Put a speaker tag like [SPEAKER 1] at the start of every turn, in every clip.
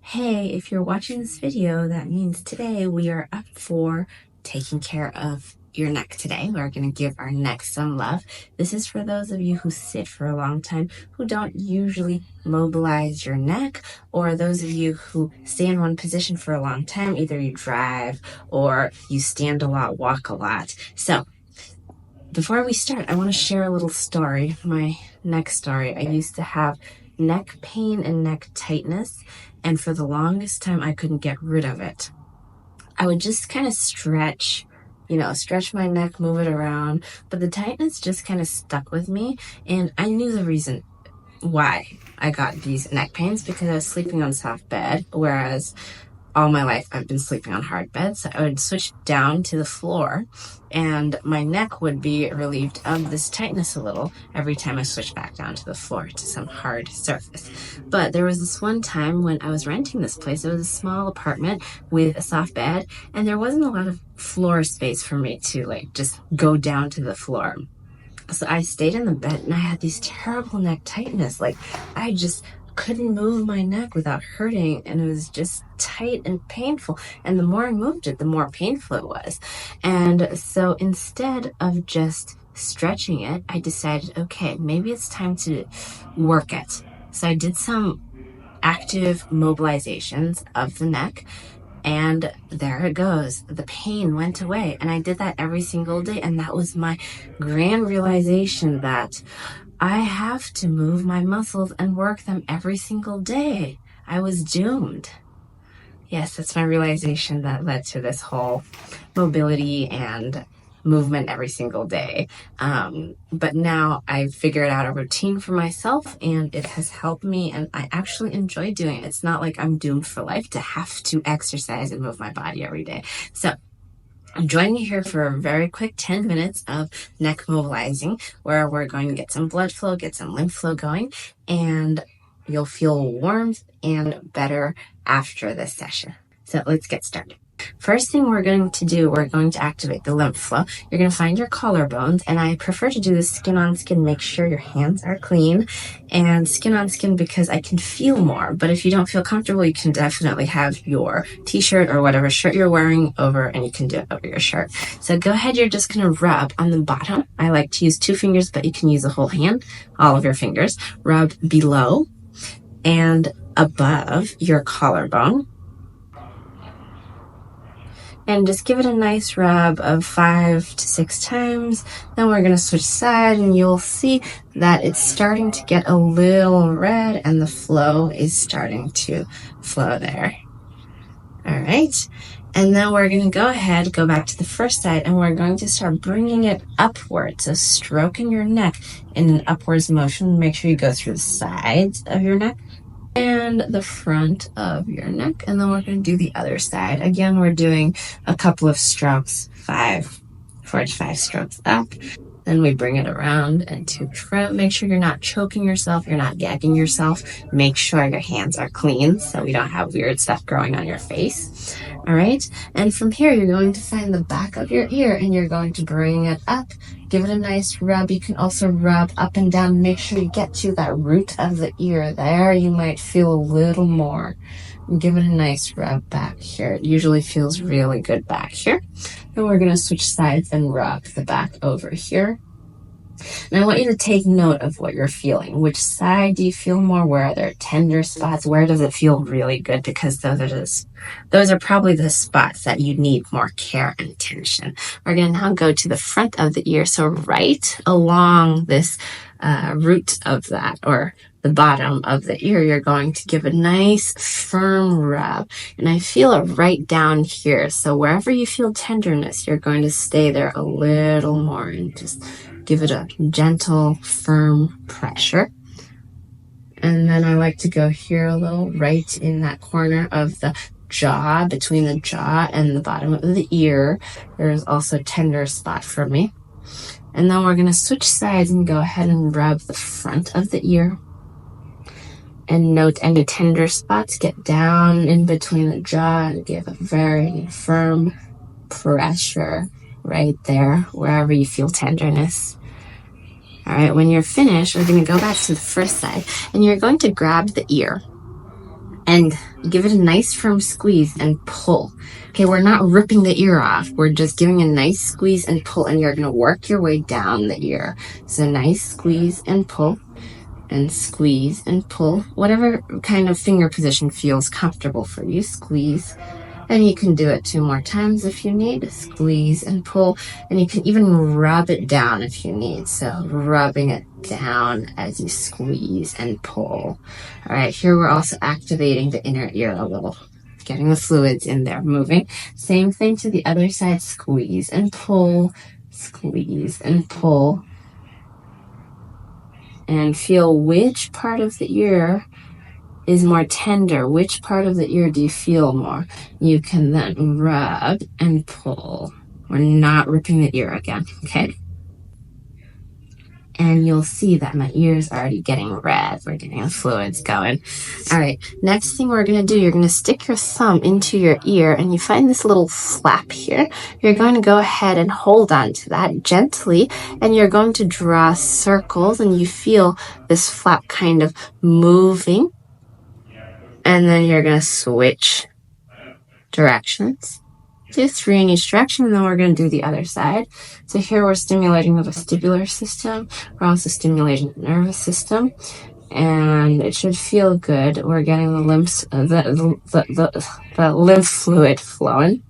[SPEAKER 1] Hey, if you're watching this video, that means today we are up for taking care of your neck today. We're going to give our neck some love. This is for those of you who sit for a long time, who don't usually mobilize your neck, or those of you who stay in one position for a long time. Either you drive or you stand a lot, walk a lot. So before we start, I want to share a little story, my neck story. I used to have neck pain and neck tightness, and for the longest time, I couldn't get rid of it. I would just kind of stretch my neck, move it around, but the tightness just kind of stuck with me, and I knew the reason why I got these neck pains because I was sleeping on soft bed, whereas all my life I've been sleeping on hard beds. So I would switch down to the floor and my neck would be relieved of this tightness a little every time I switched back down to the floor to some hard surface. But there was this one time when I was renting this place. It was a small apartment with a soft bed, and there wasn't a lot of floor space for me to just go down to the floor. So I stayed in the bed and I had these terrible neck tightness. I just couldn't move my neck without hurting, and it was just tight and painful, and the more I moved it, the more painful it was. And so instead of just stretching it, I decided, okay, maybe it's time to work it. So I did some active mobilizations of the neck, and there it goes. The pain went away, and I did that every single day, and that was my grand realization that I have to move my muscles and work them every single day. I was doomed. Yes, that's my realization that led to this whole mobility and movement every single day. But now I've figured out a routine for myself, and it has helped me, and I actually enjoy doing it. It's not like I'm doomed for life to have to exercise and move my body every day. So I'm joining you here for a very quick 10 minutes of neck mobilizing, where we're going to get some blood flow, get some lymph flow going, and you'll feel warmth and better after this session. So let's get started. First thing we're going to do, we're going to activate the lymph flow. You're going to find your collarbones, and I prefer to do this skin on skin. Make sure your hands are clean, and skin on skin because I can feel more. But if you don't feel comfortable, you can definitely have your t-shirt or whatever shirt you're wearing over, and you can do it over your shirt. So go ahead, you're just going to rub on the bottom. I like to use 2 fingers, but you can use a whole hand, all of your fingers. Rub below and above your collarbone. And just give it a nice rub of 5 to 6 times. Then we're going to switch side, and you'll see that it's starting to get a little red, and the flow is starting to flow there. All right. And then we're going to go ahead, go back to the first side, and we're going to start bringing it upwards. So stroking your neck in an upwards motion. Make sure you go through the sides of your neck and the front of your neck, and then we're going to do the other side. Again, we're doing a couple of strokes, 4 to 5 strokes up. Then we bring it around and to front. Make sure you're not choking yourself, you're not gagging yourself. Make sure your hands are clean so we don't have weird stuff growing on your face. All right, and from here you're going to find the back of your ear, and you're going to bring it up. Give it a nice rub. You can also rub up and down. Make sure you get to that root of the ear. There you might feel a little more. Give it a nice rub back here. It usually feels really good back here. And we're going to switch sides and rub the back over here. And I want you to take note of what you're feeling. Which side do you feel more? Where are there tender spots? Where does it feel really good? Because those are probably the spots that you need more care and attention. We're going to now go to the front of the ear. So right along this root of that, or the bottom of the ear, you're going to give a nice firm rub. And I feel it right down here. So wherever you feel tenderness, you're going to stay there a little more and just give it a gentle, firm pressure. And then I like to go here a little, right in that corner of the jaw, between the jaw and the bottom of the ear. There's also a tender spot for me. And then we're going to switch sides and go ahead and rub the front of the ear. And note any tender spots. Get down in between the jaw and give a very firm pressure right there, wherever you feel tenderness. All right, when you're finished, we're going to go back to the first side, and you're going to grab the ear and give it a nice firm squeeze and pull. Okay, we're not ripping the ear off. We're just giving a nice squeeze and pull, and you're going to work your way down the ear. So nice squeeze and pull, and squeeze and pull. Whatever kind of finger position feels comfortable for you, squeeze. And you can do it 2 more times if you need. Squeeze and pull. And you can even rub it down if you need. So rubbing it down as you squeeze and pull. All right, here we're also activating the inner ear a little. Getting the fluids in there, moving. Same thing to the other side. Squeeze and pull. Squeeze and pull. And feel which part of the ear is more tender. Which part of the ear do you feel more? You can then rub and pull. We're not ripping the ear again, okay? And you'll see that my ear is already getting red. We're getting the fluids going. All right, next thing we're gonna do, you're gonna stick your thumb into your ear and you find this little flap here. You're going to go ahead and hold on to that gently, and you're going to draw circles, and you feel this flap kind of moving. And then you're gonna switch directions. Do 3 in each direction, and then we're going to do the other side. So here we're stimulating the vestibular system. We're also stimulating the nervous system, and it should feel good. We're getting the lymph fluid flowing.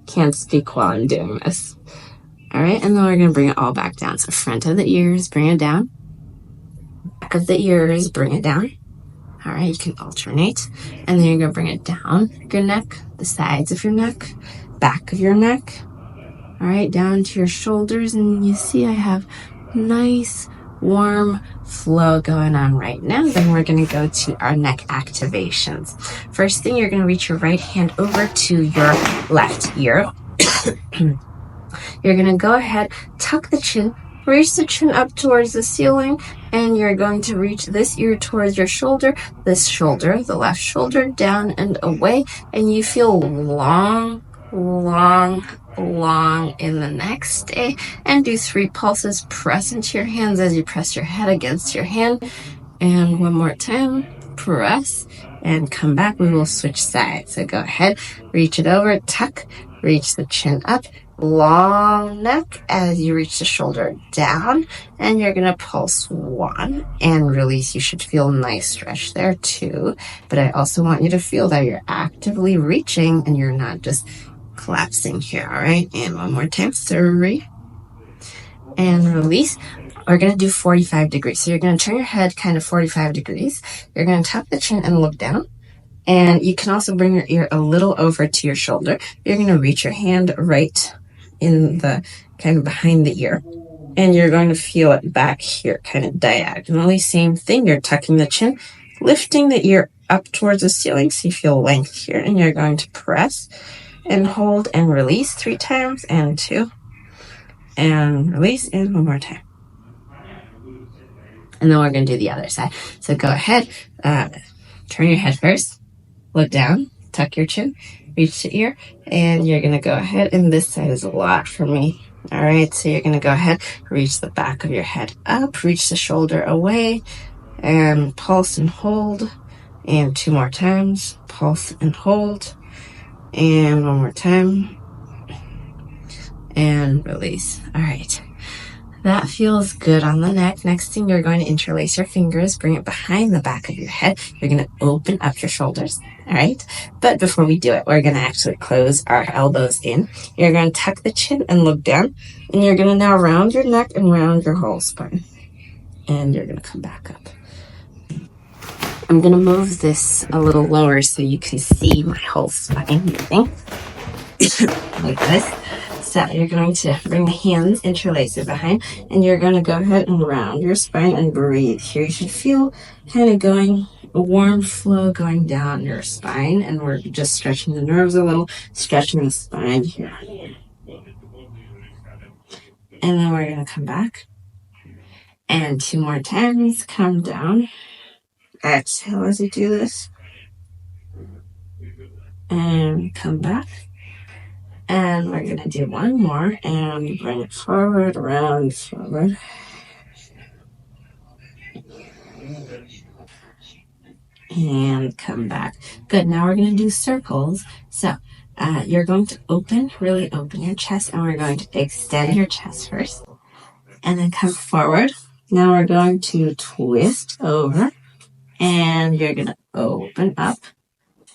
[SPEAKER 1] Can't speak while I'm doing this. All right, and then we're going to bring it all back down. So front of the ears, bring it down. Back of the ears, bring it down. All right, you can alternate. And then you're going to bring it down your neck, the sides of your neck, back of your neck. All right, down to your shoulders. And you see I have nice, warm flow going on right now. Then we're going to go to our neck activations. First thing, you're going to reach your right hand over to your left ear. You're going to go ahead, tuck the chin, raise the chin up towards the ceiling, and you're going to reach this ear towards your shoulder, this shoulder, the left shoulder, down and away, and you feel long, long, long in the neck. Stay and do 3 pulses. Press into your hands as you press your head against your hand. And 1 more time, press and come back. We will switch sides. So go ahead, reach it over, tuck, reach the chin up, long neck as you reach the shoulder down, and you're going to pulse 1 and release. You should feel a nice stretch there too, but I also want you to feel that you're actively reaching and you're not just collapsing here. All right, and 1 more time, 3 and release. We're going to do 45 degrees. So you're going to turn your head kind of 45 degrees. You're going to tuck the chin and look down. And you can also bring your ear a little over to your shoulder. You're going to reach your hand right in the kind of behind the ear. And you're going to feel it back here, kind of diagonally. Same thing. You're tucking the chin, lifting the ear up towards the ceiling so you feel length here. And you're going to press and hold and release 3 times, and 2. And release, and 1 more time. And then we're going to do the other side. So go ahead, turn your head first, look down, tuck your chin, reach the ear, and you're going to go ahead, and this side is a lot for me. All right, so you're going to go ahead, reach the back of your head up, reach the shoulder away, and pulse and hold, and 2 more times, pulse and hold, and 1 more time, and release. All right. That feels good on the neck. Next thing, you're going to interlace your fingers, bring it behind the back of your head. You're going to open up your shoulders, all right? But before we do it, we're going to actually close our elbows in. You're going to tuck the chin and look down, and you're going to now round your neck and round your whole spine. And you're going to come back up. I'm going to move this a little lower so you can see my whole spine moving like this. So you're going to bring the hands, interlace it behind, and you're going to go ahead and round your spine and breathe here. You should feel kind of going, a warm flow going down your spine, and we're just stretching the nerves a little, stretching the spine here. And then we're going to come back. And 2 more times, come down. Exhale as you do this. And come back. And we're going to do 1 more, and bring it forward, around, forward. and come back. Good. Now we're going to do circles. So you're going to really open your chest, and we're going to extend your chest first and then come forward. Now we're going to twist over, and you're going to open up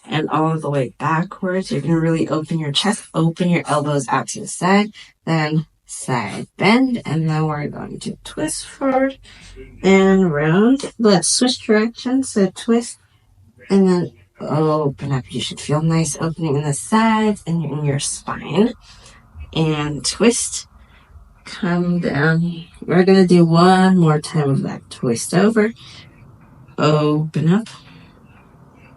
[SPEAKER 1] and all the way backwards. You're going to really open your chest, open your elbows out to the side, then side bend, and then we're going to twist forward and round. Let's switch directions. So twist and then open up. You should feel nice opening in the sides and in your spine. And twist, come down. We're going to do one more time of that. Twist over, open up,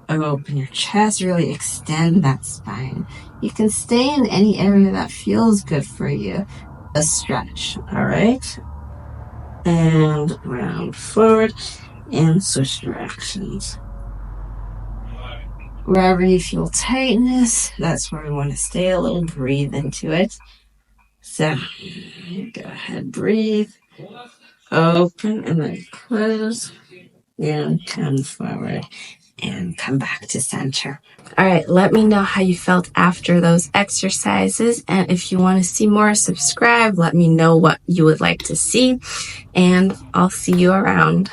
[SPEAKER 1] open your chest, really extend that spine. You can stay in any area that feels good for you. A stretch, all right? And round forward and switch directions. Wherever you feel tightness, that's where we want to stay a little. Breathe into it. So go ahead, breathe, open, and then close, and come forward, and come back to center. All right, let me know how you felt after those exercises, and if you want to see more, subscribe. Let me know what you would like to see, and I'll see you around.